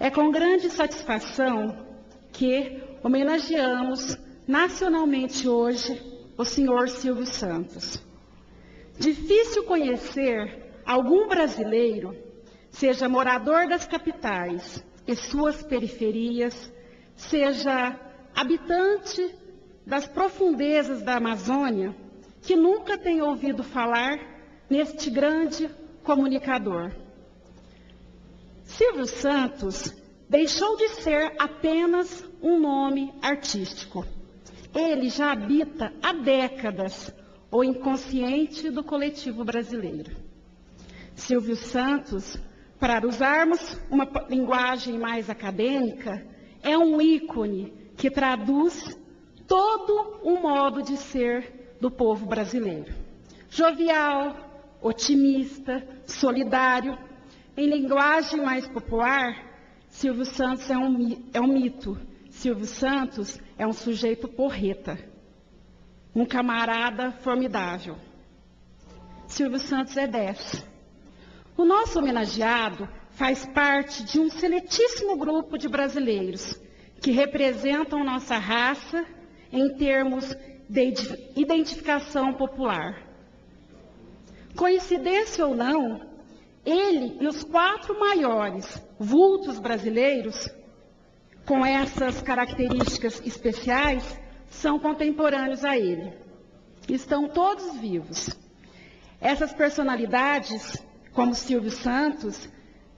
É com grande satisfação que homenageamos nacionalmente hoje o senhor Silvio Santos. Difícil conhecer algum brasileiro, seja morador das capitais e suas periferias, seja habitante das profundezas da Amazônia, que nunca tenha ouvido falar neste grande comunicador. Silvio Santos deixou de ser apenas um nome artístico. Ele já habita há décadas o inconsciente do coletivo brasileiro. Silvio Santos, para usarmos uma linguagem mais acadêmica, é um ícone que traduz todo um modo de ser do povo brasileiro. Jovial, otimista, solidário. Em linguagem mais popular, Silvio Santos é um mito. Silvio Santos é um sujeito porreta, um camarada formidável. Silvio Santos é 10. O nosso homenageado faz parte de um seletíssimo grupo de brasileiros que representam nossa raça em termos de identificação popular. Coincidência ou não, ele e os 4 maiores vultos brasileiros, com essas características especiais, são contemporâneos a ele. Estão todos vivos. Essas personalidades, como Silvio Santos,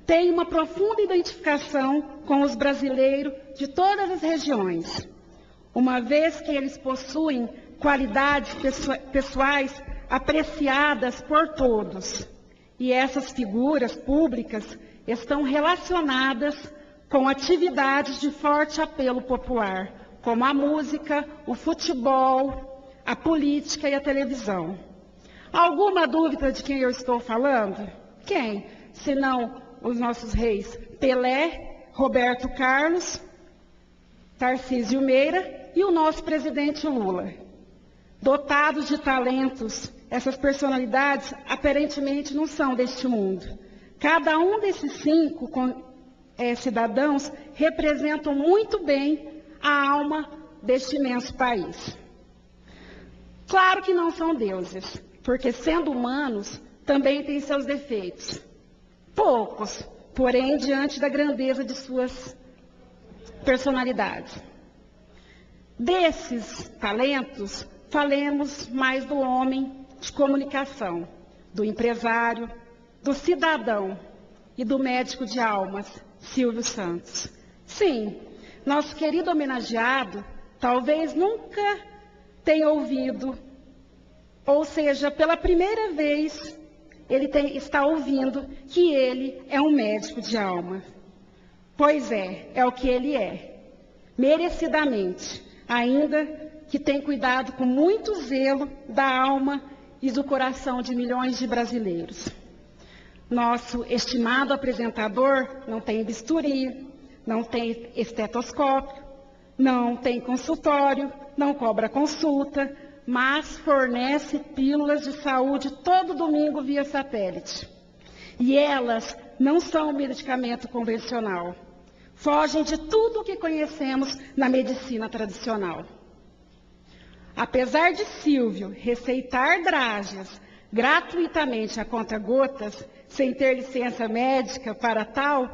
têm uma profunda identificação com os brasileiros de todas as regiões, uma vez que eles possuem qualidades pessoais apreciadas por todos. E essas figuras públicas estão relacionadas com atividades de forte apelo popular, como a música, o futebol, a política e a televisão. Alguma dúvida de quem eu estou falando? Quem? Senão os nossos reis Pelé, Roberto Carlos, Tarcísio Meira e o nosso presidente Lula. Dotados de talentos, essas personalidades aparentemente não são deste mundo. Cada um desses 5 cidadãos representam muito bem a alma deste imenso país. Claro que não são deuses, porque sendo humanos também têm seus defeitos. Poucos, porém, diante da grandeza de suas personalidades. Desses talentos, falemos mais do homem de comunicação, do empresário, do cidadão e do médico de almas, Silvio Santos. Sim, nosso querido homenageado talvez nunca tenha ouvido, ou seja, pela primeira vez, ele está ouvindo que ele é um médico de alma. Pois é o que ele é, merecidamente, ainda que tem cuidado com muito zelo da alma e do coração de milhões de brasileiros. Nosso estimado apresentador não tem bisturi, não tem estetoscópio, não tem consultório, não cobra consulta, mas fornece pílulas de saúde todo domingo via satélite. E elas não são medicamento convencional. Fogem de tudo o que conhecemos na medicina tradicional. Apesar de Silvio receitar Drágeas gratuitamente a conta-gotas, sem ter licença médica para tal,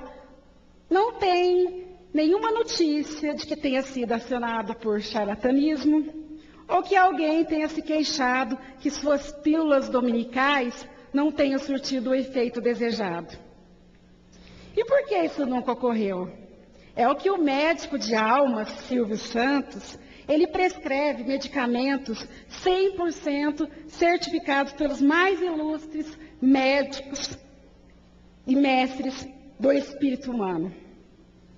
não tem nenhuma notícia de que tenha sido acionado por charlatanismo ou que alguém tenha se queixado que suas pílulas dominicais não tenham surtido o efeito desejado. E por que isso nunca ocorreu? É o que o médico de almas, Silvio Santos, ele prescreve medicamentos 100% certificados pelos mais ilustres médicos e mestres do espírito humano.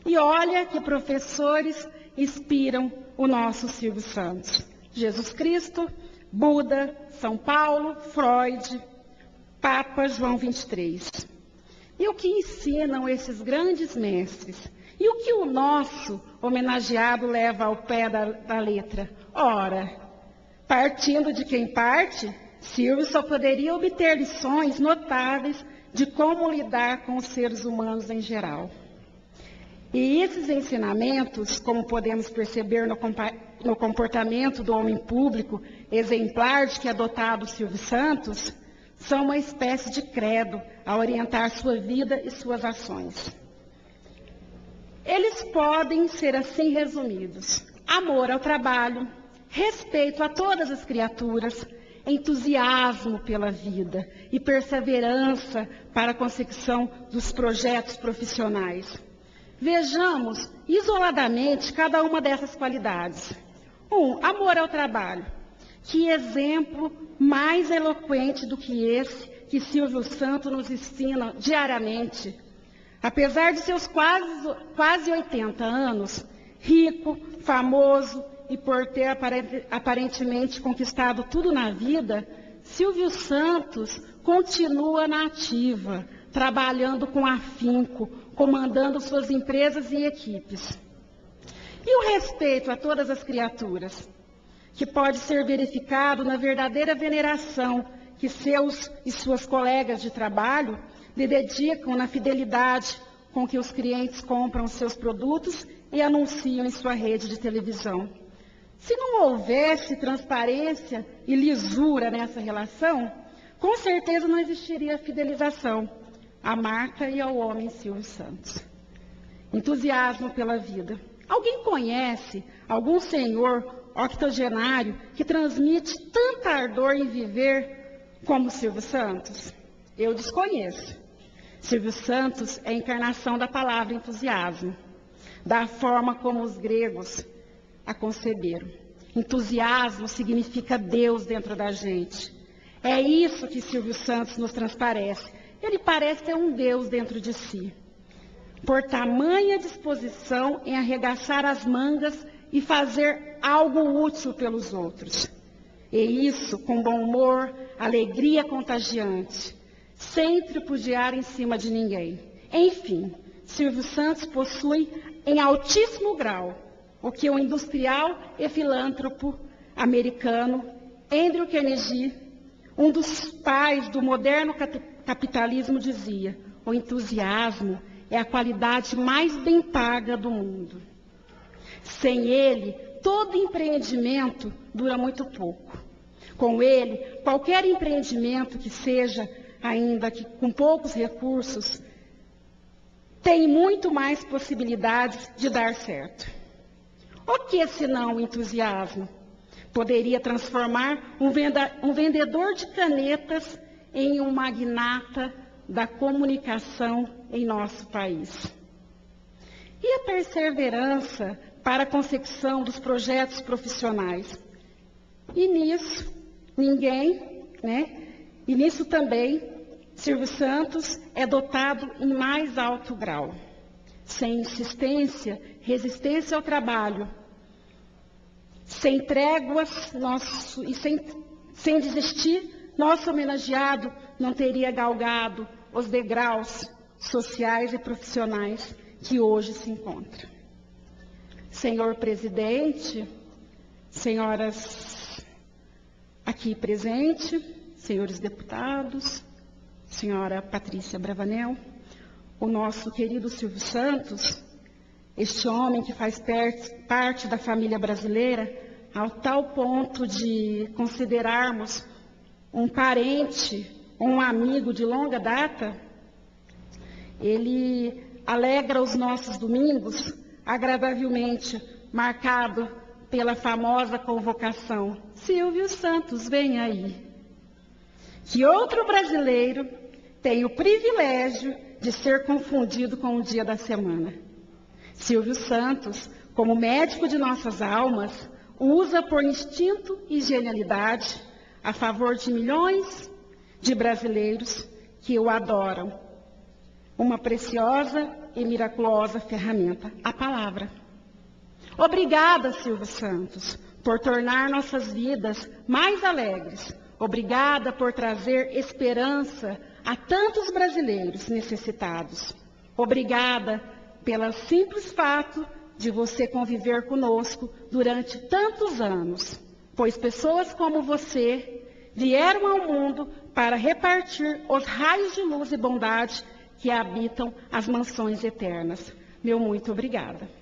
E olha que professores inspiram o nosso Silvio Santos. Jesus Cristo, Buda, São Paulo, Freud, Papa João 23. E o que ensinam esses grandes mestres? E o que o nosso homenageado leva ao pé da letra? Ora, partindo de quem parte, Silvio só poderia obter lições notáveis de como lidar com os seres humanos em geral. E esses ensinamentos, como podemos perceber no comportamento do homem público exemplar de que é dotado Silvio Santos, são uma espécie de credo a orientar sua vida e suas ações. Eles podem ser assim resumidos: amor ao trabalho, respeito a todas as criaturas, entusiasmo pela vida e perseverança para a consecução dos projetos profissionais. Vejamos isoladamente cada uma dessas qualidades. 1. Amor ao trabalho. Que exemplo mais eloquente do que esse que Silvio Santos nos ensina diariamente. Apesar de seus quase 80 anos, rico, famoso e por ter aparentemente conquistado tudo na vida, Silvio Santos continua na ativa, trabalhando com afinco, comandando suas empresas e equipes. E o respeito a todas as criaturas, que pode ser verificado na verdadeira veneração que seus e suas colegas de trabalho lhe dedicam na fidelidade com que os clientes compram seus produtos e anunciam em sua rede de televisão. Se não houvesse transparência e lisura nessa relação, com certeza não existiria fidelização à marca e ao homem Silvio Santos. Entusiasmo pela vida. Alguém conhece algum senhor octogenário que transmite tanta ardor em viver como Silvio Santos? Eu desconheço. Silvio Santos é a encarnação da palavra entusiasmo, da forma como os gregos a conceberam. Entusiasmo significa Deus dentro da gente. É isso que Silvio Santos nos transparece. Ele parece ter um Deus dentro de si. Por tamanha disposição em arregaçar as mangas e fazer algo útil pelos outros. E isso com bom humor, alegria contagiante, sem tripudiar em cima de ninguém. Enfim, Silvio Santos possui em altíssimo grau o que o industrial e filântropo americano Andrew Carnegie, um dos pais do moderno capitalismo, dizia: o entusiasmo é a qualidade mais bem paga do mundo. Sem ele, todo empreendimento dura muito pouco. Com ele, qualquer empreendimento que seja, ainda que com poucos recursos, tem muito mais possibilidades de dar certo. O que senão o entusiasmo? Poderia transformar um vendedor de canetas em um magnata da comunicação em nosso país. E a perseverança para a consecução dos projetos profissionais? E nisso, E nisso também, Silvio Santos é dotado em mais alto grau. Sem insistência, resistência ao trabalho, sem tréguas e sem desistir, nosso homenageado não teria galgado os degraus sociais e profissionais que hoje se encontra. Senhor presidente, senhoras aqui presentes, senhores deputados, senhora Patrícia Bravanel, o nosso querido Silvio Santos, este homem que faz parte da família brasileira, ao tal ponto de considerarmos um parente, um amigo de longa data, ele alegra os nossos domingos agradavelmente, marcado pela famosa convocação: Silvio Santos, vem aí. Que outro brasileiro tem o privilégio de ser confundido com o dia da semana. Silvio Santos, como médico de nossas almas, usa por instinto e genialidade a favor de milhões de brasileiros que o adoram. Uma preciosa e miraculosa ferramenta, a palavra. Obrigada, Silvio Santos, por tornar nossas vidas mais alegres. Obrigada por trazer esperança a tantos brasileiros necessitados. Obrigada pelo simples fato de você conviver conosco durante tantos anos, pois pessoas como você vieram ao mundo para repartir os raios de luz e bondade que habitam as mansões eternas. Meu muito obrigada.